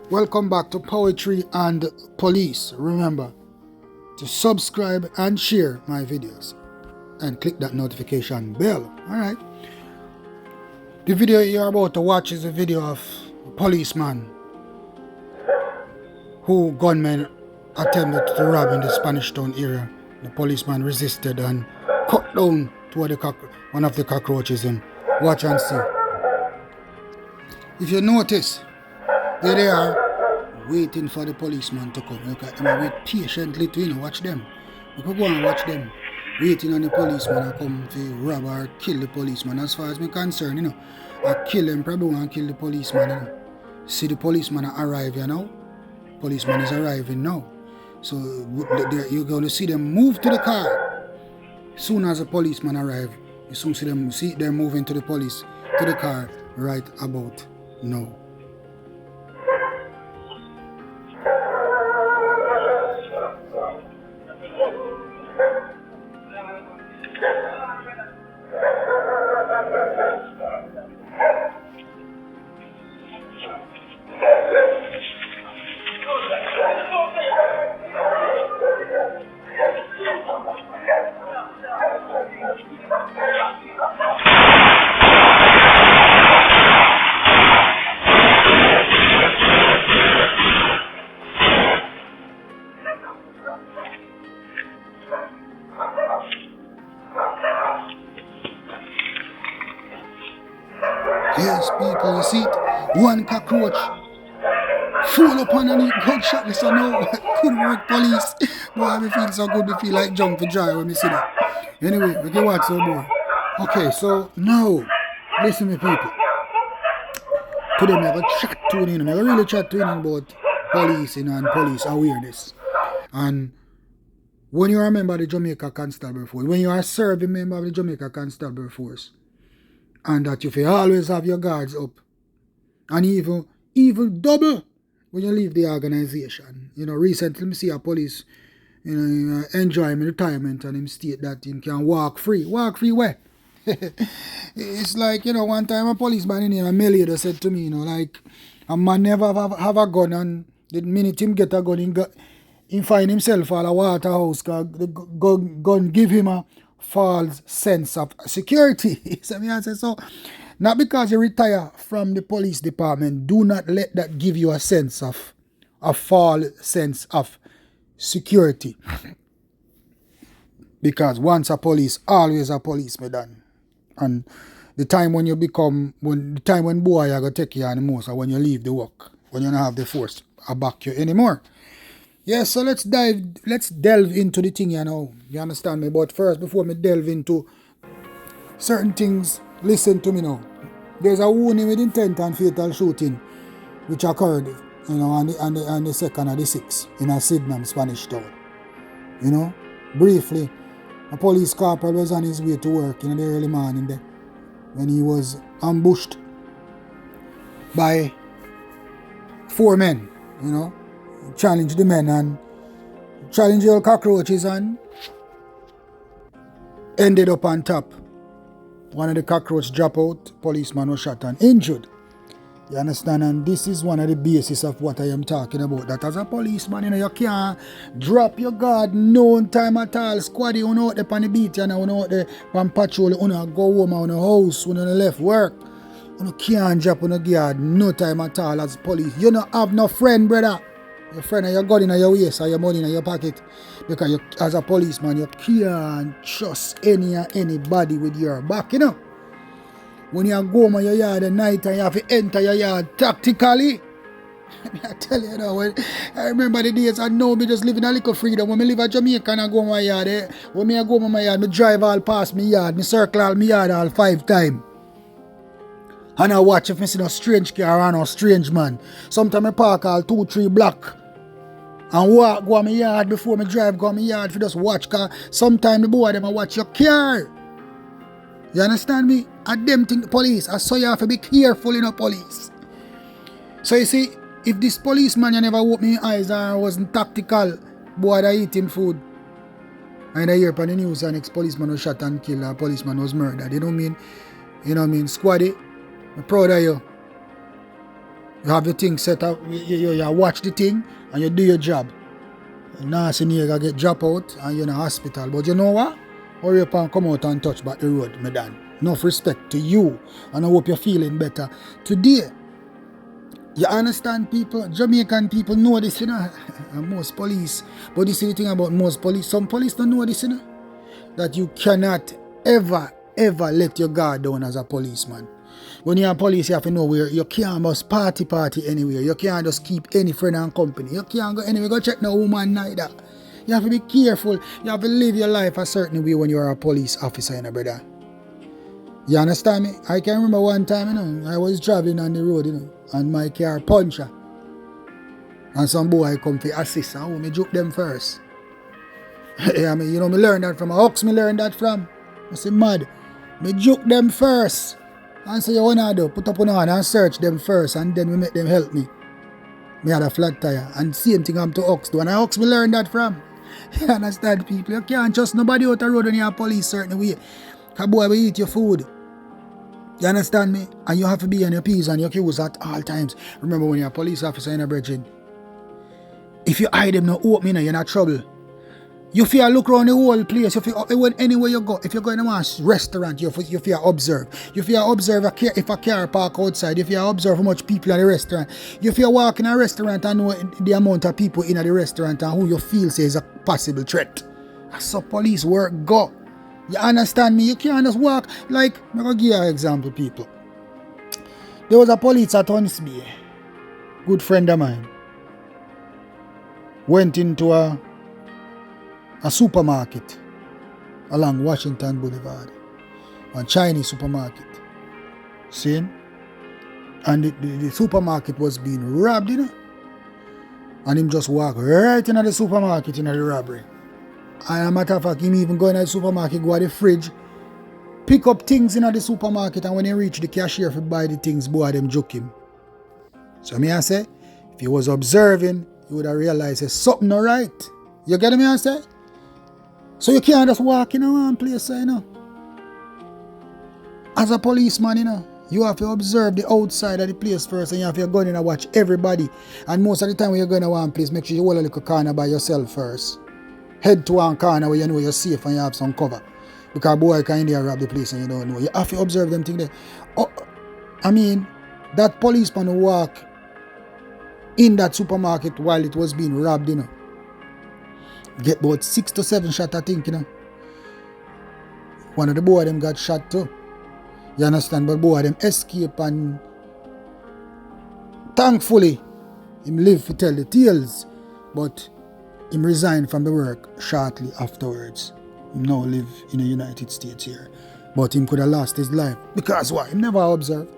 Welcome back to Poetry and Police. Remember to subscribe and share my videos and click that notification bell. Alright. The video you're about to watch is a video of a policeman who gunmen attempted to rob in the Spanish Town area. The policeman resisted and cut down toward one of the cockroaches. And watch and see. If you notice, there they are waiting for the policeman to come. Look at them, wait patiently to watch them. You can go and watch them waiting on the policeman to come to rob or kill the policeman. As far as I'm concerned, I kill them, probably want to kill the policeman. See the policeman arrive here now. Policeman is arriving now. So you're going to see them move to the car. As soon as the policeman arrive, you soon see them moving to the car right about now. Yes, people, you see it? One cockroach fall upon and gunshot. Listen, no, good work, police. Boy, I feel so good, I feel like jump for joy when I see that. Anyway, we can watch some more. Okay, so now, listen to me, people. Today, I have a chat to you. I really chat to you about policing and police awareness. And when you are a member of the Jamaica Constable Force, when you are a serving member of the Jamaica Constable Force, and that you will always have your guards up. And even double when you leave the organization. Recently I see a police, enjoying retirement and him state that he can walk free. Walk free where? It's like, one time a policeman in here, a Melody said to me, like, a man never have a gun, and the minute him get a gun, he find himself at a waterhouse because the gun give him a false sense of security. So not because you retire from the police department, do not let that give you a sense of a false sense of security. Because once a police, always a police, madam. And the time when boy are gonna take you on the most, or when you leave the work, when you don't have the force to back you anymore. Yeah, so let's delve into the thing, You understand me? But first, before me delve into certain things, listen to me now. There's a warning with intent and fatal shooting which occurred, on the 2nd of the 6th in a Sydenham, Spanish Town. Briefly, a police corporal was on his way to work in the early morning there when he was ambushed by 4 men, challenged the men and challenged all cockroaches and ended up on top. One of the cockroaches dropped out, policeman was shot and injured. You understand? And this is one of the basis of what I am talking about. That as a policeman, you can't drop your guard no time at all. Squaddy, out there on the beat, out there on patrol, go home on the house, when you left work. You can't drop on the guard no time at all as police. You don't have no friend, brother. Your friend and your gun in your waist or your money in your pocket. Because as a policeman, you can't trust anybody with your back, When you go home your yard at night and you have to enter your yard tactically. I tell you now, I remember the days I know me just living a little freedom. When I live at Jamaica and I go to my yard, when I go to my yard, I drive all past my yard, I circle all my yard all 5 times. And I watch if I see no strange car or no strange man. Sometimes I park all 2-3 blocks and walk go to my yard before I drive go to my yard for just watch car. Sometimes the boy them I watch your car. You understand me? I them think the police. I saw you have to be careful in the police. So you see, if this policeman you never opened my eyes and wasn't tactical, boy I eat him food. And I hear on the news an ex-policeman was shot and killed, a policeman was murdered. You know what I mean? Squaddy, I'm proud of you. You have your thing set up, you watch the thing and you do your job. Nurse in here get drop out and you're in a hospital. But you know what? Hurry up and come out and touch back the road, my Dan. Enough respect to you. And I hope you're feeling better today. You understand, people? Jamaican people know this, you know. And most police. But this is the thing about most police. Some police don't know this, you know. That you cannot ever let your guard down as a policeman. When you're a police, you have to know where you can't just party anywhere. You can't just keep any friend and company. You can't go anywhere, go check no woman neither. You have to be careful. You have to live your life a certain way when you're a police officer, you know, brother. You understand me? I can remember one time, you know, I was traveling on the road, you know, and my car puncture. And some boy come to assist, and me juke them first. Yeah, me learned that from a Ox, me learned that from. I say, mad. Me juke them first. And say, you wanna do? Put up on hand and search them first, and then we make them help me. Me had a flat tire. And same thing I'm to Ox do. And I Ox me learned that from. You understand, people? You can't trust nobody out the road when you're a police certain way. Because boy will eat your food. You understand me? And you have to be on your P's and your Q's at all times. Remember when you're a police officer in a bridge, if you hide them no open, you're not trouble. You feel look around the whole place. You feel anywhere you go. If you go in a restaurant, you feel observe. You feel observe if a car park outside. You feel observe how much people in the restaurant. You feel walk in a restaurant and know the amount of people in the restaurant and who you feel say is a possible threat. That's how police work go. You understand me? You can't just walk like, I'm going to give you an example, people. There was a police at Huntsby, good friend of mine, went into a supermarket along Washington Boulevard, a Chinese supermarket. See? And the supermarket was being robbed, you know? And him just walk right into the supermarket in the robbery. And as a matter of fact, him even go in the supermarket, go to the fridge, pick up things in the supermarket, and when he reach the cashier to buy the things, boy, them joke him. So me I say, if he was observing, he would have realized there's something not right. You get me I say? So you can't just walk in one place, you know. As a policeman, you know, you have to observe the outside of the place first, and you have to go in and watch everybody. And most of the time when you're going to one place, make sure you hold a little corner by yourself first. Head to one corner where you know you're safe and you have some cover. Because boy can in there rob the place and you don't know. You have to observe them things there. Oh, I mean, that policeman who walk in that supermarket while it was being robbed, you know, get about 6 to 7 shots, I think, you know. One of the boy them got shot too. You understand? But boy them escape, and thankfully him live to tell the tales. But him resigned from the work shortly afterwards. He now live in the United States here. But him could have lost his life. Because why? He never observe.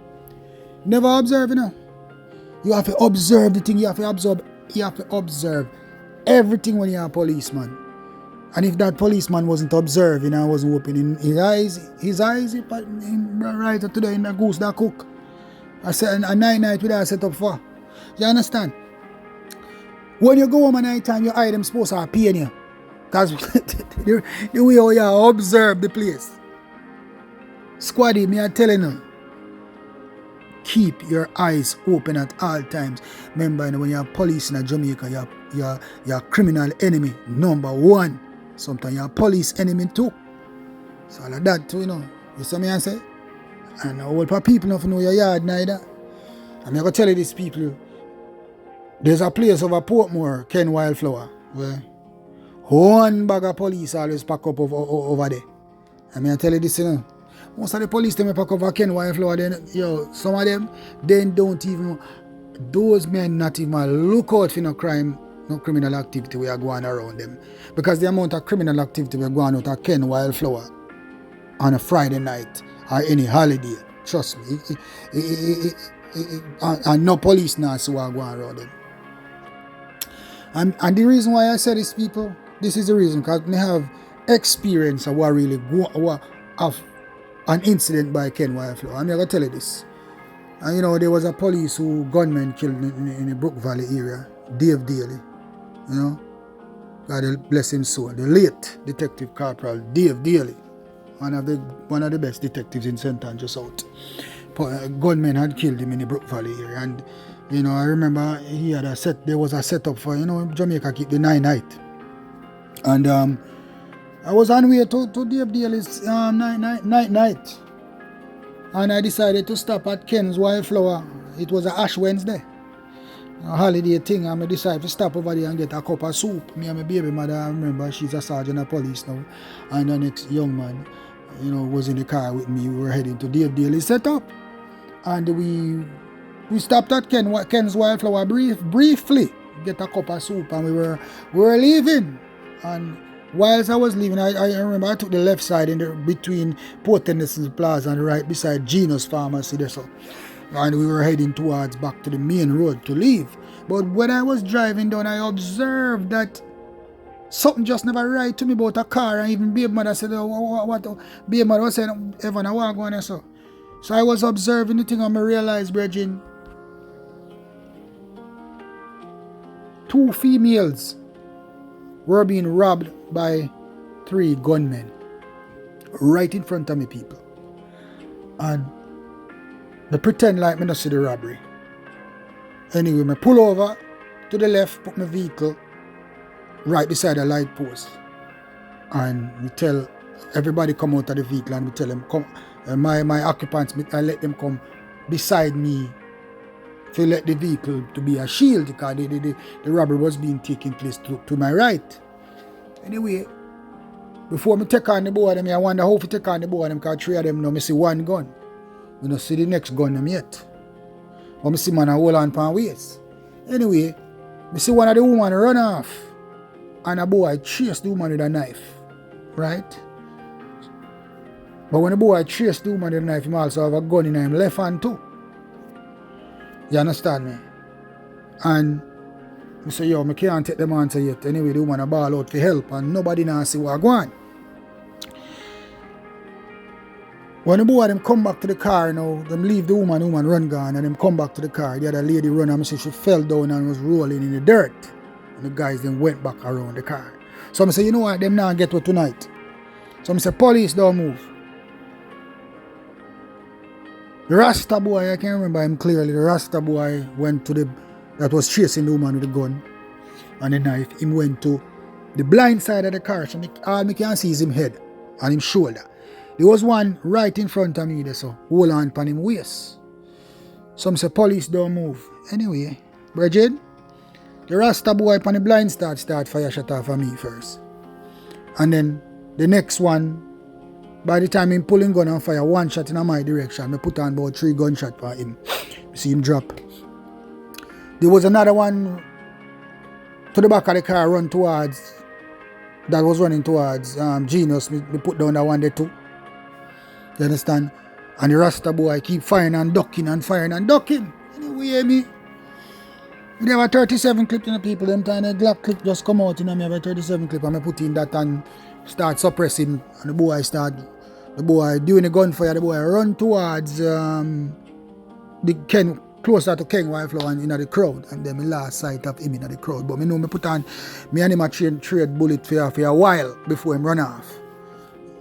Never observe, you know. You have to observe the thing. You have to observe everything when you're a policeman. And if that policeman wasn't observing and wasn't opening his eyes, he put him right up today in the goose that cook. I said a night with that set up for. You understand? When you go home at night time, your eye them supposed to pain you. Because the way how you observe the place. Squaddy, me are telling you, keep your eyes open at all times. Remember, when you're police in Jamaica, you're a criminal enemy, number one. Sometimes you're a police enemy too. So all of that too, you know. You see me I say? And all for people don't know your yard neither. I'm going to tell you these people, there's a place over Portmore, Ken Wildflower, where one bag of police always pack up over there. I'm going to tell you this, you know. Most of the police them pack over Ken Wildflower, then, some of them, then don't even, those men not even look out for no crime, no criminal activity we are going around them. Because the amount of criminal activity we are going out of Ken Wildflower on a Friday night or any holiday, trust me, and no police now so are going around them. And the reason why I say this, people, this is the reason, because they have experience of what really of an incident by Ken Wildflower. I'm going to tell you this. And you know, there was a police who gunmen killed in the Brook Valley area, Dave Daly. You know, God bless him soul. The late Detective Corporal Dave Daly, one of the best detectives in St. Andrew South. Gunmen had killed him in the Brook Valley area, and You know, I remember he had there was a setup for, Jamaica keep the 9 night. And I was on way to Dave Daly's night. And I decided to stop at Ken's Wildflower. It was a Ash Wednesday, a holiday thing. And I decided to stop over there and get a cup of soup. Me and my baby mother, I remember, she's a sergeant of police now. And the next young man, was in the car with me. We were heading to Dave Daly's setup. And we stopped at Ken's Wildflower briefly, get a cup of soup, and we were leaving. And whilst I was leaving, I remember I took the left side between Port Tennyson's Plaza and right beside Gino's Pharmacy there. So, and we were heading towards back to the main road to leave. But when I was driving down, I observed that something just never right to me about a car. And even baby mother said, what? Baby mother was saying, Evan, I want to go on there. So I was observing the thing and I realized, Bridget, 2 females were being robbed by 3 gunmen right in front of me, people. And they pretend like me not see the robbery. Anyway, I pull over to the left, put my vehicle right beside a light post. And we tell everybody come out of the vehicle and we tell them, come, my occupants, I let them come beside me to let the vehicle to be a shield because the robbery was being taken place to my right. Anyway, before I take on the boy, I wonder how to take on the boy because 3 of them now I see 1 gun. I don't see the next gun them yet. But I see man hold on for waist. Anyway, I see one of the women run off and a boy chase the woman with a knife. Right? But when the boy chase the woman with a knife, he also have a gun in his left hand too. You understand me? And I say, I can't take them answer yet. Anyway, the woman a ball out for help and nobody now see what going on. When the boy them come back to the car now, them leave the woman run gone and them come back to the car. The other lady run and she fell down and was rolling in the dirt. And the guys then went back around the car. So I say, you know what, them now get to tonight. So I say, police don't move. The Rasta boy, I can't remember him clearly. The Rasta boy went to that was chasing the woman with the gun and the knife. He went to the blind side of the car. So all I can see is him head and him shoulder. There was one right in front of me there, so hold on upon him waist. Some say police don't move. Anyway, Bridget, the Rasta boy upon the blind start fire shot off of me first. And then the next one, by the time him pulling gun and fire 1 shot in my direction, I put on about 3 gunshots for him. See him drop. There was another one to the back of the car running towards Genius. Me put down that one there too. You understand? And the Rasta boy keep firing and ducking and firing and ducking. Anyway, me. We have a 37 clip in the people. Them time the Glock clip just come out. Me have a 37 clip and I put in that and start suppressing. And the boy doing the gunfire. The boy run towards the Ken, closer to Ken Wildflower and in the crowd. And then me last sight of him in the crowd. But me know me put on me and him trade bullet for a while before him run off.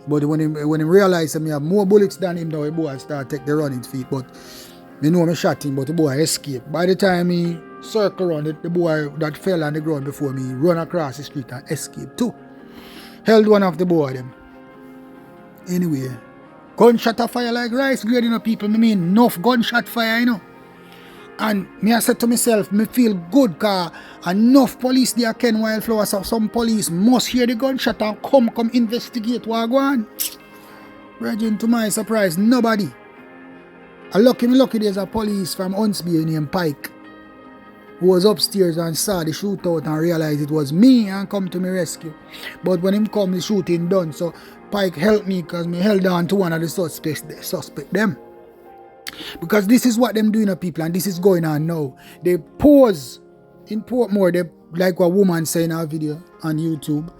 But when him realized that me have more bullets than him, now the boy start take the running feet. But me know me shot him, but the boy escaped. By the time he circle around, the boy that fell on the ground before me run across the street and escaped too. Held one of the boy them. Anyway, gunshot of fire like rice grade, people. Me mean enough gunshot fire, And me I said to myself, me feel good because enough police there Ken Wildflower, so some police must hear the gunshot and come investigate what go on. Brethren, to my surprise, nobody. Lucky there's a police from Huntsby named Pike who was upstairs and saw the shootout and realized it was me and come to my rescue. But when him come, the shooting done. So Pike helped me because me held on to one of the suspect them. Because this is what them doing, people, and this is going on now. They pose in Portmore, they like what woman say in our video on YouTube.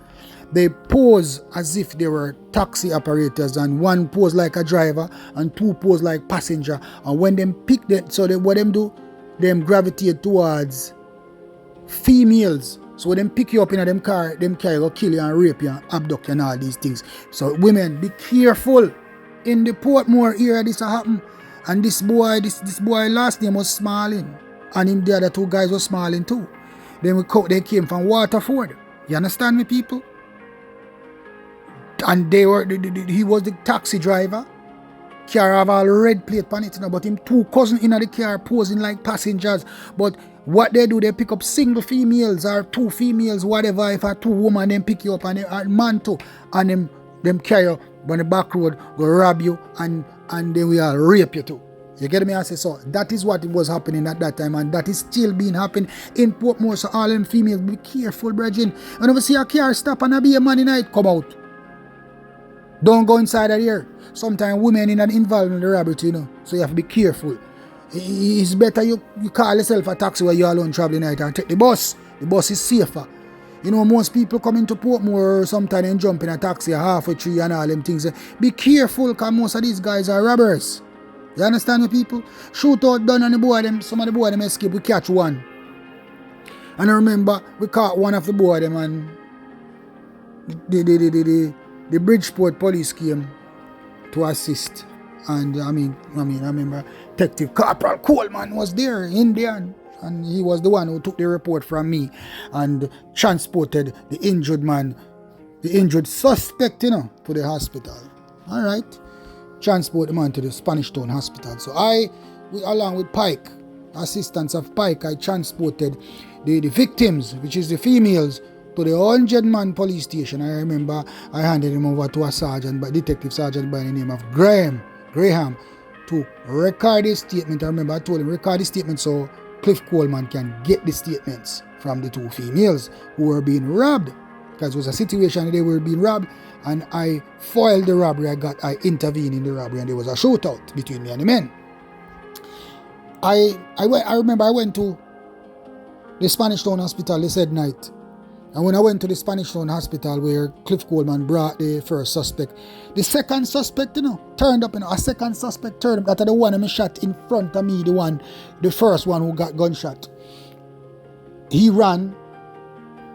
They pose as if they were taxi operators, and 1 pose like a driver and 2 pose like passenger. And when them pick that, so what them do, them gravitate towards females. So when them pick you up in them car, them carry go kill you and rape you and abduct you and all these things. So women, be careful. In the Portmore area, this happen. And this boy last name was Smalling. And the other 2 guys were smiling too. Then they came from Waterford. You understand me, people? And he was the taxi driver. Car have all red plate on it, but him 2 cousins in the car posing like passengers. But what they do, they pick up single females or 2 females, whatever. If a 2 woman, then pick you up and a man too, and them carry you on the back road, go rob you, and then we all rape you too. You get me? I say so. That is what was happening at that time, and that is still being happening in Portmore. So all them females, be careful, brethren. Whenever see a car stop and be a man in it, come out. Don't go inside of here. Sometimes women in involved in the robbery, so you have to be careful. It's better you call yourself a taxi while you're alone traveling night and take the bus. The bus is safer. Most people come into Portmore sometimes and jump in a taxi halfway through and all them things. Be careful, because most of these guys are robbers. You understand me, people? Shootout done on the boy them. Some of the boy them escape. We catch one. And I remember we caught one of the boy them, and the Bridgeport police came to assist. And I remember Detective Corporal Coleman was there, Indian, and he was the one who took the report from me and transported the injured man, the injured suspect, to the hospital. All right. Transport the man to the Spanish Town Hospital. So along with Pike, assistance of Pike, I transported the victims, which is the females, to the 100-man police station. I remember I handed him over to a detective sergeant by the name of Graham, to record his statement. I remember I told him, record his statement so Cliff Coleman can get the statements from the 2 females who were being robbed. Because it was a situation they were being robbed, and I foiled the robbery. I intervened in the robbery, and there was a shootout between me and the men. I remember I went to the Spanish Town Hospital the said night. And when I went to the Spanish Town Hospital where Cliff Coleman brought the first suspect, the second suspect, turned up. A second suspect turned up. That the one I shot in front of me, the first one who got gunshot. He ran,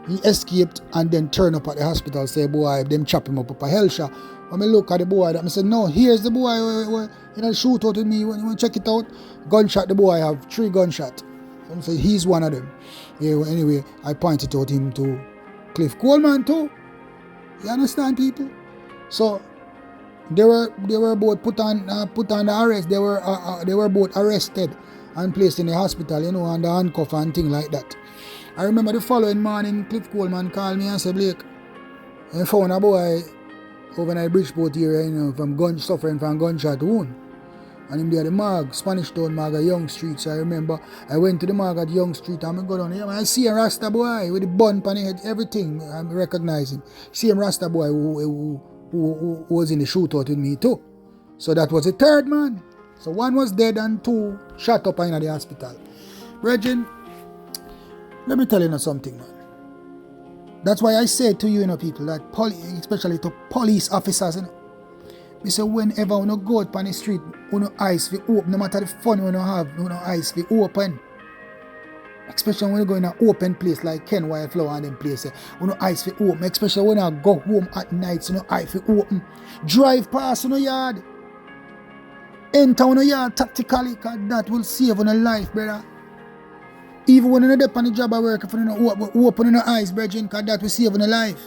he escaped, and then turned up at the hospital. Say, boy, them chop him up a hell shot. When I look at the boy, I said, no, here's the boy who shoot out with me. When you want to check it out, gunshot the boy, I have 3 gunshots. So I said, he's one of them. Yeah, well, anyway, I pointed out him to Cliff Coleman too. You understand, people? So they were both put on the arrest. They were both arrested and placed in the hospital, under handcuff and thing like that. I remember the following morning, Cliff Coleman called me and said, Blake, I found a boy over in the Bridgeport area, suffering from gunshot wound. And him there the morgue, Spanish Town morgue at Young Street. So I remember I went to the morgue at Young Street and I go down there. I see a Rasta boy with the bun on his head, everything. I recognize him. See him Rasta boy who was in the shootout with me too. So that was the 3rd man. So 1 was dead and 2 shot up in the hospital. Brethren, let me tell you something, man. That's why I say to you, people, that especially to police officers, I say whenever you go out on the street, your eyes will open. No matter the fun you have, your eyes will open. Especially when you go in an open place like Ken Wildflower and them places. Your eyes will open. Especially when you go home at night, your eyes will open. Drive past your yard. Enter your yard tactically, because that will save your life, brother. Even when you're on the job at work, if you don't open your eyes, brethren, because that will save your life.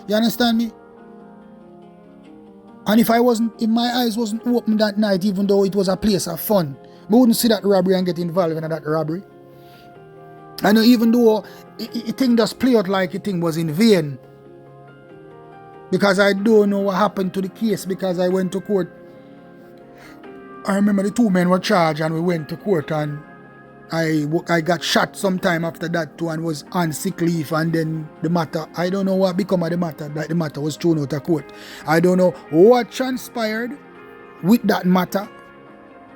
You understand me? And if my eyes wasn't open that night, even though it was a place of fun, I wouldn't see that robbery and get involved in that robbery. I know even though it thing just play out like it thing was in vain. Because I don't know what happened to the case, because I went to court. I remember the 2 men were charged and we went to court, and I got shot sometime after that too and was on sick leave, and then the matter, I don't know what become of the matter, that the matter was thrown out of court. I don't know what transpired with that matter,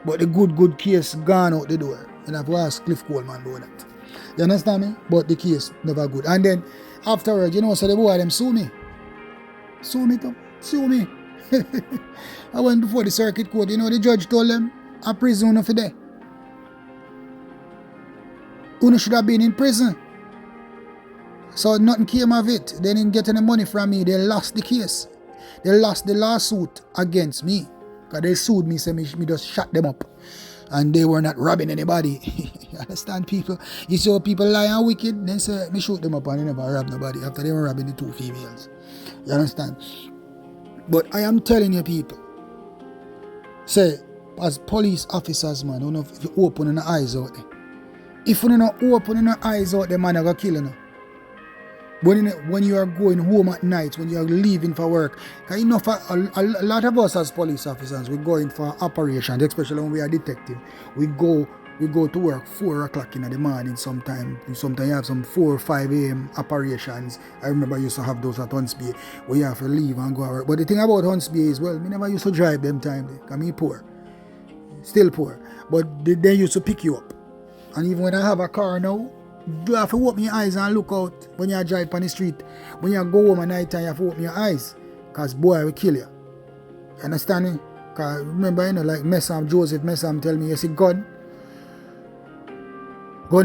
but the good case gone out the door. And I've asked Cliff Coleman about that. You understand me? But the case never good. And then afterwards, so the boy them sue me. Sue me. I went before the circuit court. The judge told them a prison for there. Uno should have been in prison. So nothing came of it. They didn't get any money from me. They lost the case. They lost the lawsuit against me. Because they sued me, so me just shut them up. and they were not robbing anybody. You understand, people? You see how people lie and wicked, then say, me shoot them up and they never rob nobody after they were robbing the 2 females. You understand? But I am telling you, people, say, as police officers, man, don't know if you open your eyes out there. If you don't open your eyes out there, man, I'm going to kill you. When you are going home at night, when you are leaving for work, because you know, for a lot of us as police officers, we're going for operations, especially when we are detective. We go to work 4 o'clock in the morning sometimes. Sometimes you have some 4 or 5 a.m. operations. I remember I used to have those at Hunts Bay where you have to leave and go to work. But the thing about Hunts Bay is, well, me never used to drive them time because me poor. Still poor. But they used to pick you up. And even when I have a car now, you have to open your eyes and look out when you drive on the street. When you go home at night time, you have to open your eyes. Because boy, will kill you. You understand me? Because remember, you know, like Joseph Messam tell me, you see gun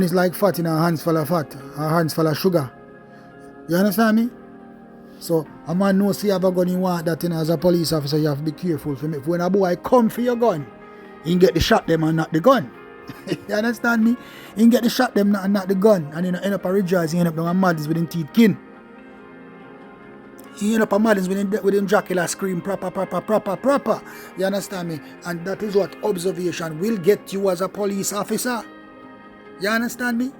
is like fat in our hands full of fat, our hands full of sugar. You understand me? So a man knows you have a gun, you want that, you know, as a police officer, you have to be careful for me. When a boy come for your gun, you can get the shot them and not the gun. You understand me? You can get the shot them and not the gun. And you know, end up a rejoicing, end up down a madness with him teeth kin. You end up a madness with him Dracula scream proper. You understand me? And that is what observation will get you as a police officer. You understand me?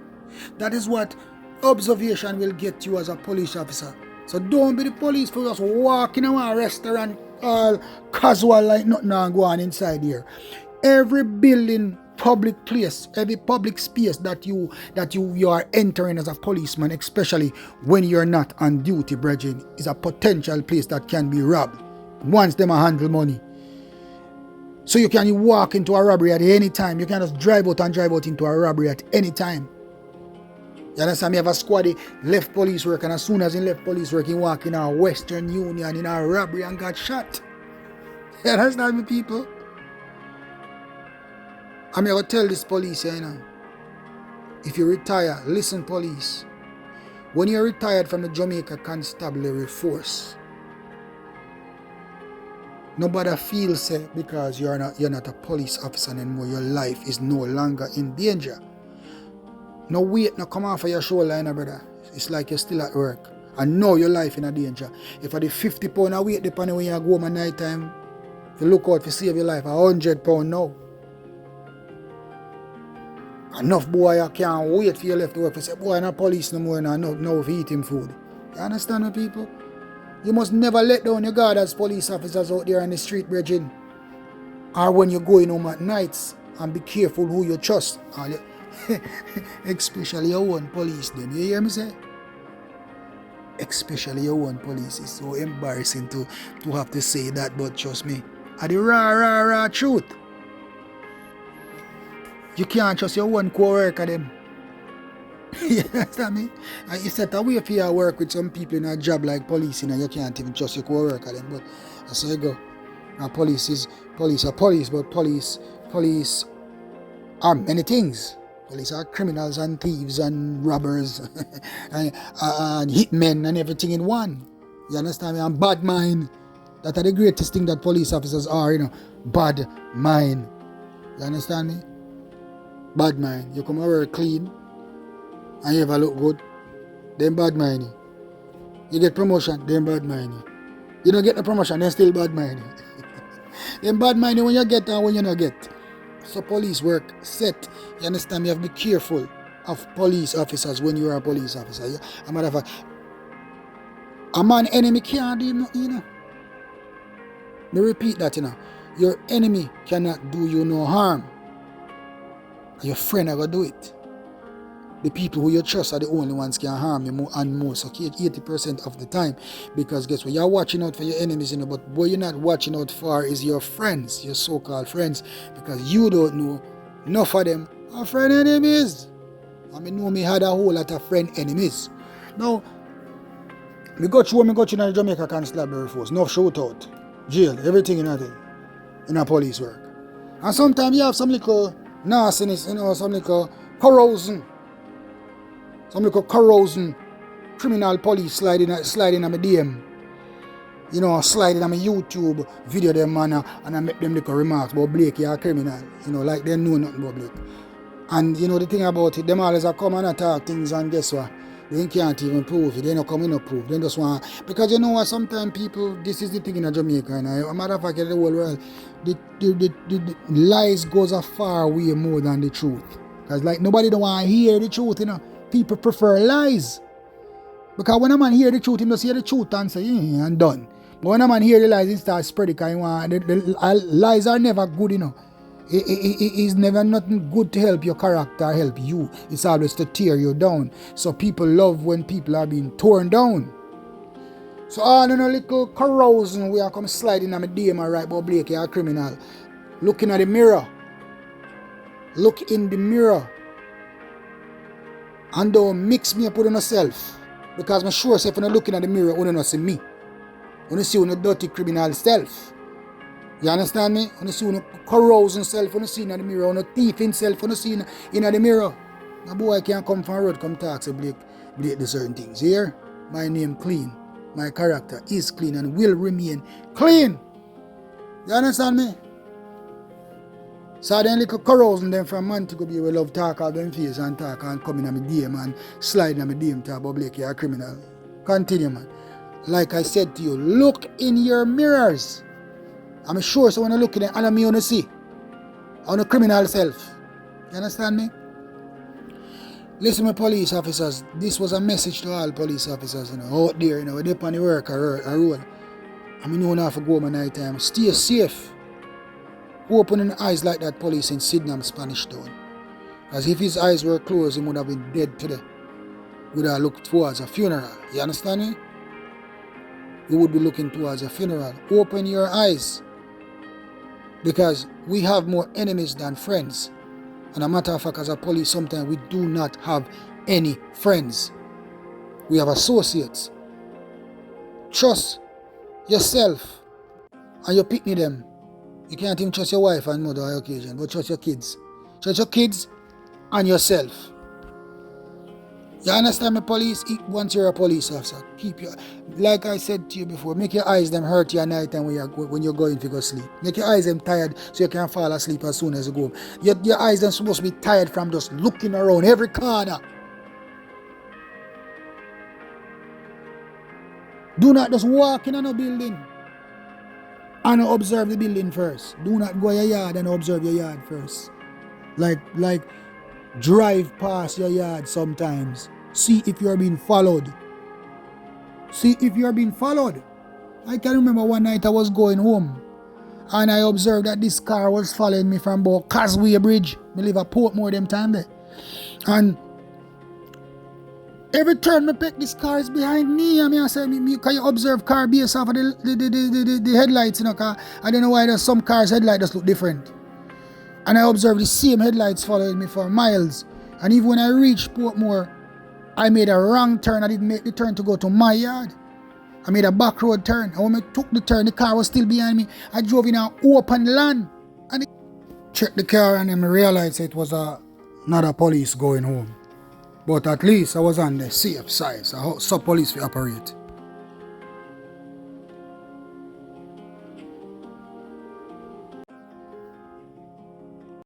That is what observation will get you as a police officer. So don't be the police for just walking around a restaurant all casual like nothing going on inside here. Every building, public place, every public space that you are entering as a policeman, especially when you're not on duty, brethren, is a potential place that can be robbed once them handle money. So you can walk into a robbery at any time. You can just drive out into a robbery at any time. You understand? Me have a squad left police work, and as soon as he left police work, he walk in a Western Union in a robbery and got shot. You understand me, people? I'm going to tell this police, you know, if you retire, listen, police. When you're retired from the Jamaica Constabulary Force, nobody feels it because you're not a police officer anymore. Your life is no longer in danger. No weight, no come off of your shoulder, brother. It's like you're still at work. And know your life in a danger. If I the 50 pound of weight, depending when you go home at night time, if you look out to save your life, 100 pound now. Enough boy you can't wait for you left to work. You say, boy, I'm not police no more, no for eating food. You understand me, people? You must never let down your guard as police officers out there on the street, brethren. Or when you're going home at nights, and be careful who you trust. Especially your own police, then. You hear me say? Especially your own police. It's so embarrassing to have to say that, but trust me, are the raw truth. You can't trust your own co-worker them. You understand me? And you set away for your work with some people in a job like policing and you can't even trust your co-worker them. But that's how you go. Now police are police, but police are many things. Police are criminals and thieves and robbers and hitmen and everything in one. You understand me? And bad mind. That are the greatest thing that police officers are, you know. Bad mind. You understand me? Bad mind. You come over clean and you ever look good, then bad mind. You get promotion, then bad mind. You don't get the promotion, then still bad mind. Then bad mind when you get and when you don't get. So police work set. You understand me? You have to be careful of police officers when you are a police officer. As a matter of fact, a man enemy can't do nothing, you know. Me repeat that, you know. Your enemy cannot do you no harm. Your friend are going to do it. The people who you trust are the only ones can harm you more and more. So 80% of the time. Because guess what? You're watching out for your enemies, you know, but what you're not watching out for is your friends, your so-called friends. Because you don't know enough of them are friend enemies. I mean, know me had a whole lot of friend enemies. Now, me got you in the Jamaica Constabulary Force. No shootout, jail, everything in a police work. And sometimes you have some little nastiness, you know, some little corrosion. Some little corrosion criminal police sliding on my DM. You know, sliding on my YouTube video them man and I make them little remarks about Blake, you're a criminal. You know, like they know nothing about Blake. And you know the thing about it, them always come and attack things and guess what? They can't even prove it. They don't come in no proof. They just want, because you know what, sometimes people, this is the thing in Jamaica, and a matter of fact in the whole world, the lies goes a far way more than the truth. Because like nobody don't want to hear the truth, you know. People prefer lies. Because when a man hear the truth, he must hear the truth and say, and done. But when a man hear the lies, he starts spreading because the lies are never good, you know. It's never nothing good to help your character, help you. It's always to tear you down. So people love when people are being torn down. So all in a little carousing, we are come sliding on my DM and right, but Blake, you're a criminal. Looking at the mirror. Look in the mirror. And don't mix me up with yourself. Because I'm sure if you're looking at the mirror, you don't see me. You see your dirty criminal self. You understand me? When you see one carouse himself, when you see in the mirror, when you thief himself, when you see in the mirror. A boy can't come from a road, come talk, say Blake do certain things. Here, my name clean. My character is clean and will remain clean. You understand me? So then little carousing them from man to go be able to love talk out them face and talk and come in on my DM and slide in my DM talk about Blake, you're a criminal. Continue, man. Like I said to you, look in your mirrors. I'm sure so when I look in it, and me want to see on the criminal self. You understand me? Listen, my police officers, this was a message to all police officers, you know, out there, you know, they're on the work or road. I mean, you don't have to go my night time. Stay safe. Opening eyes like that police in Sydenham, Spanish Town. As if his eyes were closed, he would have been dead today. Would have looked towards a funeral. You understand me? You would be looking towards a funeral. Open your eyes. Because we have more enemies than friends. And a matter of fact, as a police, sometimes we do not have any friends. We have associates. Trust yourself and you pick me them. You can't even trust your wife and mother on occasion, but trust your kids. Trust your kids and yourself. You understand me, police? Once you're a police officer, keep your, like I said to you before, make your eyes them hurt you at night time when you're going to go sleep. Make your eyes them tired so you can fall asleep as soon as you go home. Your eyes them supposed to be tired from just looking around every corner. Do not just walk in a building and observe the building first. Do not go your yard and observe your yard first. Like drive past your yard sometimes. See if you're being followed. See if you're being followed. I can remember one night I was going home and I observed that this car was following me from about Causeway Bridge. I live at Portmore them time there. And every turn I pick, this car is behind me. I mean, I said, can you observe car based off of the headlights, you know, car? I don't know why there's some cars' headlights just look different. And I observed the same headlights following me for miles. And even when I reached Portmore, I made a wrong turn. I didn't make the turn to go to my yard. I made a back road turn. And when I took the turn, the car was still behind me. I drove in an open land. And I checked the car and then I realized it was not a police going home. But at least I was on the safe side. So how police will operate.